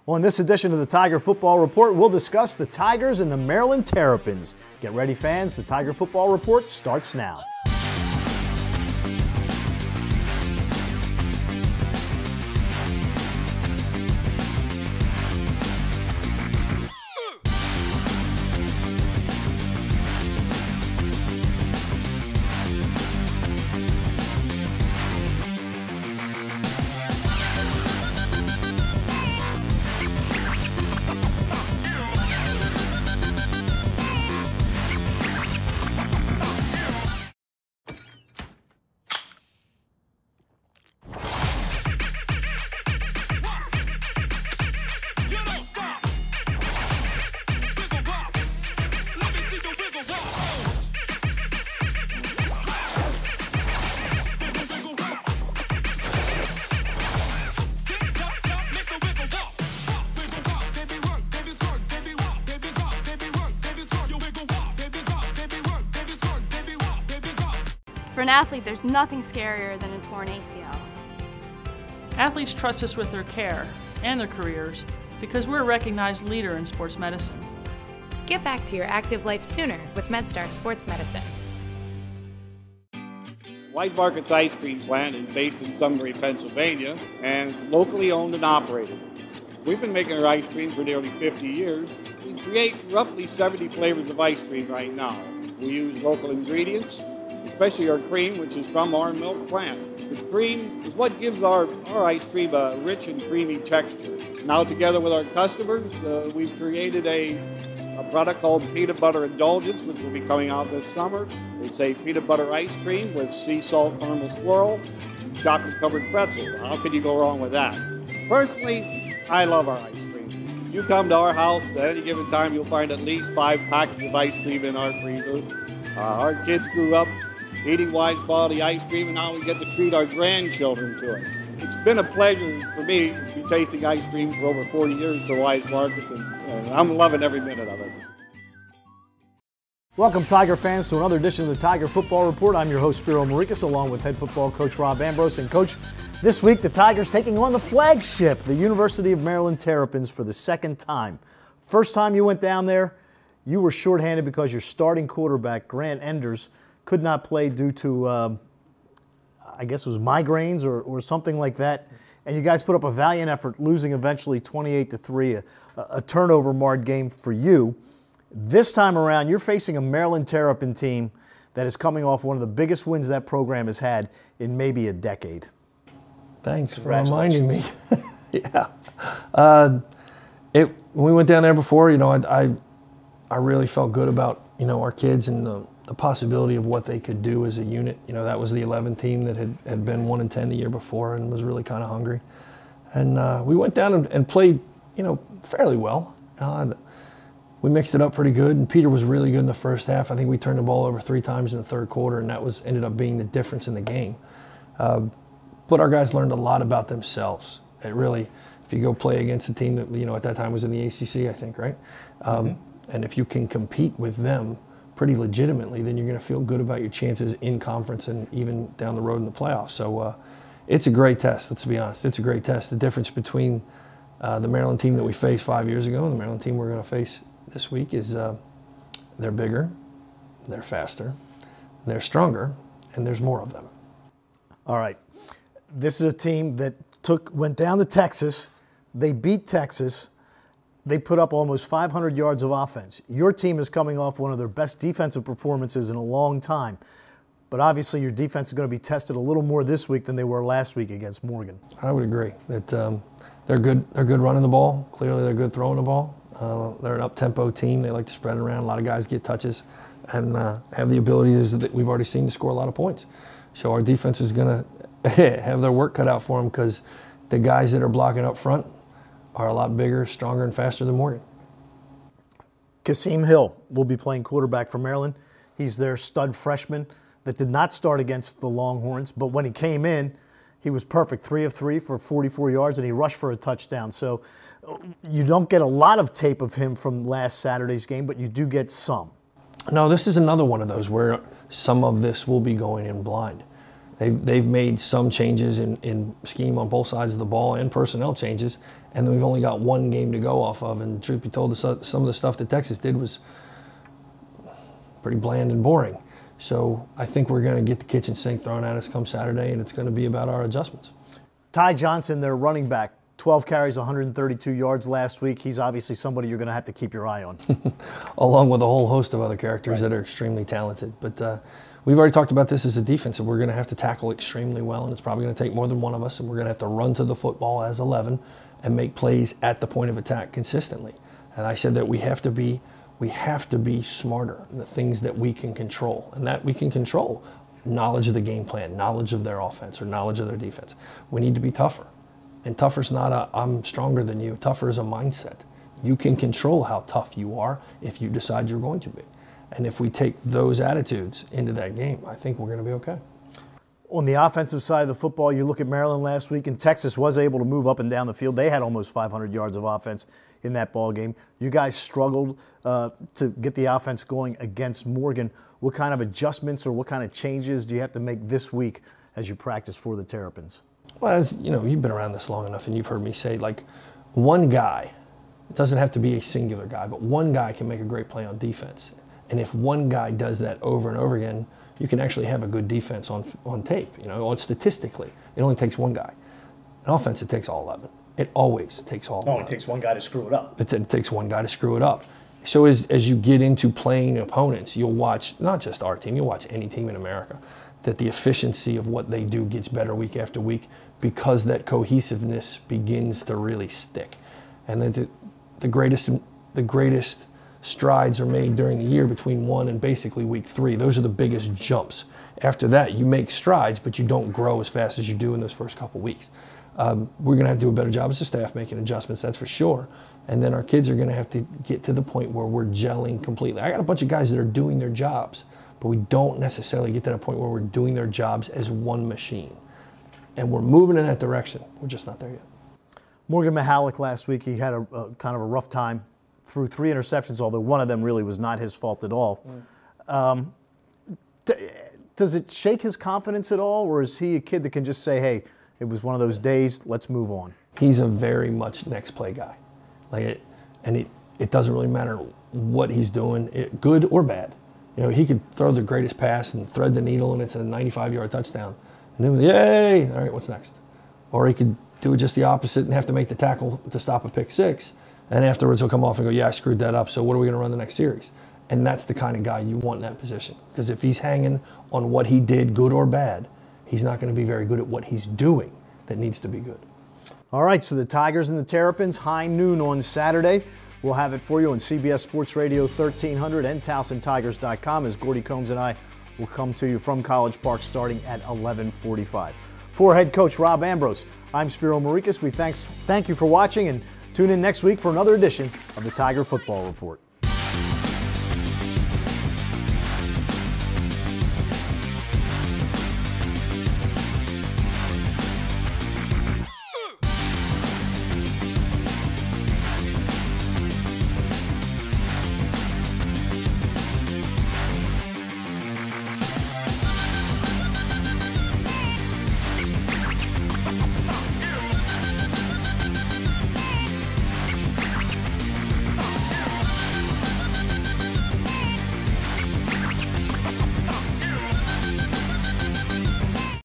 On this edition of the Tiger Football Report, we'll discuss the Tigers and the Maryland Terrapins. Get ready, fans. The Tiger Football Report starts now. For an athlete, there's nothing scarier than a torn ACL. Athletes trust us with their care and their careers because we're a recognized leader in sports medicine. Get back to your active life sooner with MedStar Sports Medicine. Wise Market's ice cream plant is based in Sunbury, Pennsylvania, and it's locally owned and operated. We've been making our ice cream for nearly 50 years. We create roughly 70 flavors of ice cream right now. We use local ingredients, especially our cream, which is from our milk plant. The cream is what gives our ice cream a rich and creamy texture. Now, together with our customers, we've created a product called Peanut Butter Indulgence, which will be coming out this summer. It's a peanut butter ice cream with sea salt caramel swirl, chocolate-covered pretzel. How could you go wrong with that? Personally, I love our ice cream. You come to our house at any given time, you'll find at least 5 packets of ice cream in our freezer. Our kids grew up eating Wise quality ice cream, and now we get to treat our grandchildren to it. It's been a pleasure for me to be tasting ice cream for over 40 years for Wise Markets, and I'm loving every minute of it. Welcome, Tiger fans, to another edition of the Tiger Football Report. I'm your host, Spiro Morekas, along with head football coach Rob Ambrose. And, Coach, this week the Tigers taking on the flagship, the University of Maryland Terrapins, for the second time. First time you went down there, you were shorthanded because your starting quarterback, Grant Enders, could not play due to, I guess it was migraines or something like that. And you guys put up a valiant effort, losing eventually 28-3, a turnover-marred game for you. This time around, you're facing a Maryland Terrapin team that is coming off one of the biggest wins that program has had in maybe a decade. Thanks for reminding me. Yeah. When we went down there before, you know, I really felt good about, you know, our kids and the possibility of what they could do as a unit. You know, that was the 11 team that had been 1-10 the year before and was really kind of hungry. And we went down and played, you know, fairly well. We mixed it up pretty good, and Peter was really good in the first half. I think we turned the ball over 3 times in the third quarter, and that ended up being the difference in the game. But our guys learned a lot about themselves. It really, if you go play against a team that, you know, at that time was in the ACC, I think, right? And if you can compete with them pretty legitimately, then you're going to feel good about your chances in conference and even down the road in the playoffs. So it's a great test, let's be honest. It's a great test. The difference between the Maryland team that we faced 5 years ago and the Maryland team we're going to face this week is they're bigger, they're faster, they're stronger, and there's more of them. All right. This is a team that went down to Texas. They beat Texas. They put up almost 500 yards of offense. Your team is coming off one of their best defensive performances in a long time. But obviously your defense is going to be tested a little more this week than they were last week against Morgan. I would agree that they're good running the ball. Clearly they're good throwing the ball. They're an up-tempo team. They like to spread it around. A lot of guys get touches and have the ability that we've already seen to score a lot of points. So our defense is going to have their work cut out for them because the guys that are blocking up front are a lot bigger, stronger, and faster than Morgan. Kasim Hill will be playing quarterback for Maryland. He's their stud freshman that did not start against the Longhorns, but when he came in, he was perfect, 3 of 3 for 44 yards, and he rushed for a touchdown. So you don't get a lot of tape of him from last Saturday's game, but you do get some. No, this is another one of those where some of this will be going in blind. They've made some changes in scheme on both sides of the ball and personnel changes, and we've only got one game to go off of. And truth be told, some of the stuff that Texas did was pretty bland and boring. So I think we're going to get the kitchen sink thrown at us come Saturday, and it's going to be about our adjustments. Ty Johnson, their running back, 12 carries, 132 yards last week. He's obviously somebody you're going to have to keep your eye on. Along with a whole host of other characters that are extremely talented. But we've already talked about this as a defense, and we're going to have to tackle extremely well, and it's probably going to take more than one of us, and we're going to have to run to the football as 11 and make plays at the point of attack consistently. And I said that we have to be smarter in the things that we can control, and that we can control knowledge of the game plan, knowledge of their offense, or knowledge of their defense. We need to be tougher. And tougher's not a I'm stronger than you. Tougher is a mindset. You can control how tough you are if you decide you're going to be. And if we take those attitudes into that game, I think we're going to be okay. On the offensive side of the football, you look at Maryland last week, and Texas was able to move up and down the field. They had almost 500 yards of offense in that ball game. You guys struggled to get the offense going against Morgan. What kind of adjustments or what kind of changes do you have to make this week as you practice for the Terrapins? Well, as you know, you've been around this long enough, and you've heard me say, like, one guy, it doesn't have to be a singular guy, but one guy can make a great play on defense. And if one guy does that over and over again, you can actually have a good defense on tape. You know, statistically, it only takes one guy. In offense, it takes all 11. It always takes all 11. It takes one guy to screw it up. It takes one guy to screw it up. So as you get into playing opponents, you'll watch, not just our team, you'll watch any team in America, that the efficiency of what they do gets better week after week because that cohesiveness begins to really stick. And that the greatest strides are made during the year between 1 and basically week 3. Those are the biggest jumps. After that, you make strides, but you don't grow as fast as you do in those first couple weeks. We're going to have to do a better job as a staff making adjustments, that's for sure. And then our kids are going to have to get to the point where we're gelling completely. I got a bunch of guys that are doing their jobs, but we don't necessarily get to that point where we're doing their jobs as one machine. And we're moving in that direction. We're just not there yet. Morgan Mihalik last week, he had a kind of a rough time, threw 3 interceptions, although one of them really was not his fault at all. Does it shake his confidence at all, or is he a kid that can just say, hey, it was one of those days, let's move on? He's a very much next play guy. It doesn't really matter what he's doing, good or bad. You know, he could throw the greatest pass and thread the needle, and it's a 95-yard touchdown. And then, yay! All right, what's next? Or he could do just the opposite and have to make the tackle to stop a pick 6, and afterwards he'll come off and go, yeah, I screwed that up, so what are we going to run the next series? And that's the kind of guy you want in that position. Because if he's hanging on what he did, good or bad, he's not going to be very good at what he's doing that needs to be good. All right, so the Tigers and the Terrapins, high noon on Saturday. We'll have it for you on CBS Sports Radio 1300 and TowsonTigers.com as Gordy Combs and I will come to you from College Park starting at 11:45. For head coach Rob Ambrose, I'm Spiro Morekas. We thank you for watching, and tune in next week for another edition of the Tiger Football Report.